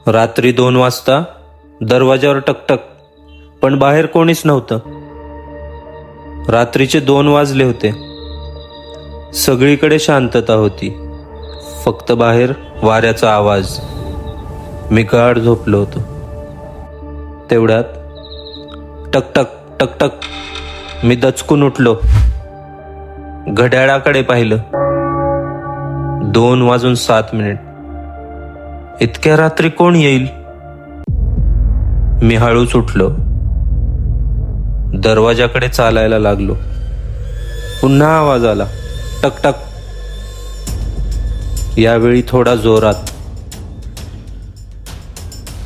रात्री 2 वाजता दरवाजावर टकटक, पण बाहेर कोणीच नव्हतं. रात्रीचे 2 वाजले होते. सगळीकडे शांतता होती, फक्त बाहेर वाऱ्याचा आवाज. मी गाढ झोपलो होतो. तेवढ्यात टकटक टकटक. मी दचकून उठलो. घड्याळाकडे पाहिलं. 2:07. इतक्या रात्री कोण येईल? मी हळूच उठलो. दरवाजाकडे चालायला लागलो. पुन्हा आवाज आला, टकटक. यावेळी थोडा जोरात.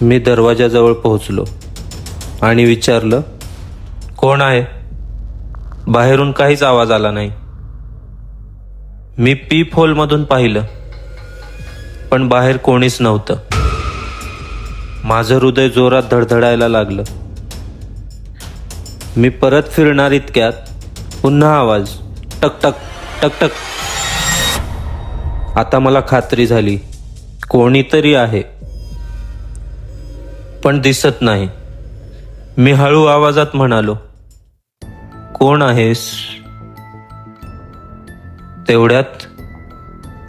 मी दरवाजाजवळ पोहोचलो आणि विचारलं, कोण आहे? बाहेरून काहीच आवाज आला नाही. मी पीप होलमधून पाहिलं, पण बाहेर कोणीच नव्हतं. माझं हृदय जोरात धडधडायला लागलं. मी परत फिरणार इतक्यात पुन्हा आवाज, टकटक टकटक. आता मला खात्री झाली, कोणीतरी आहे, पण दिसत नाही. मी हळू आवाजात म्हणालो, कोण आहेस? तेवढ्यात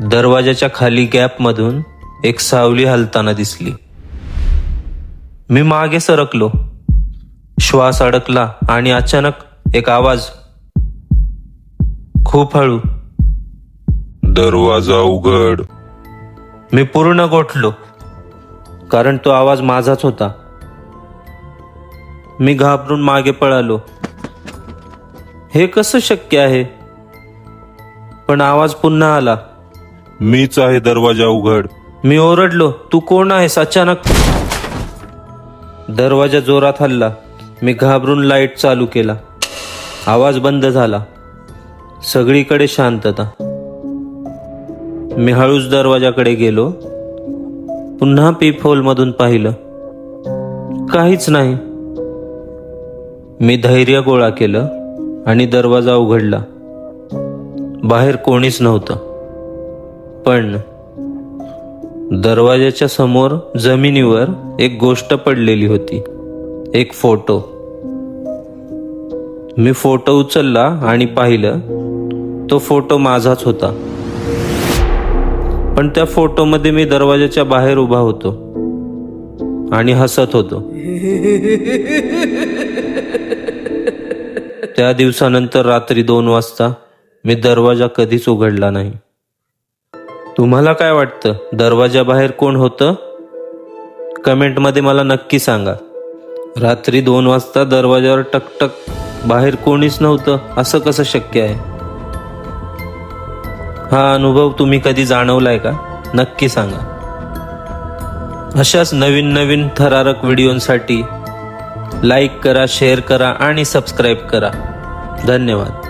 दरवाजाच्या खाली गॅपमधून एक सावली हलताना दिसली. मी मागे सरकलो. श्वास अडकला आणि अचानक एक आवाज, खूप हळू, दरवाजा उघड. मी पूर्ण गोठलो, कारण तो आवाज माझाच होता. मी घाबरून मागे पळालो. हे कसं शक्य आहे? पण आवाज पुन्हा आला, मीच आहे, दरवाजा उघड. मी ओरडलो, तू कोण आहेस? अचानक दरवाजा जोरात हलला. मी घाबरून लाईट चालू केला. आवाज बंद झाला. सगळीकडे शांतता. मी हळूच दरवाजाकडे गेलो. पुन्हा पीप होलमधून पाहिलं, काहीच नाही. मी धैर्य गोळा केलं आणि दरवाजा उघडला. बाहेर कोणीच नव्हतं, पण दरवाजाच्या समोर जमिनीवर एक गोष्ट पडलेली होती, एक फोटो. मी फोटो उचलला आणि पाहिलं, तो फोटो माझाच होता. पण त्या फोटोमध्ये मी दरवाजाच्या बाहेर उभा होतो आणि हसत होतो. त्या दिवसानंतर रात्री 2 वाजता मी दरवाजा कधीच उघडला नाही. तुम्हाला काय वाटतं, दरवाजा बाहेर कोण होतं? कमेंटमध्ये मला नक्की सांगा. रात्री 2 वाजता दरवाजावर टकटक, बाहेर कोणीच नव्हतं, असं कसं शक्य आहे? हा अनुभव तुम्ही कधी जाणवलाय का? नक्की सांगा. अशाच नवीन नवीन थरारक व्हिडिओंसाठी लाईक करा, शेअर करा आणि सबस्क्राईब करा. धन्यवाद.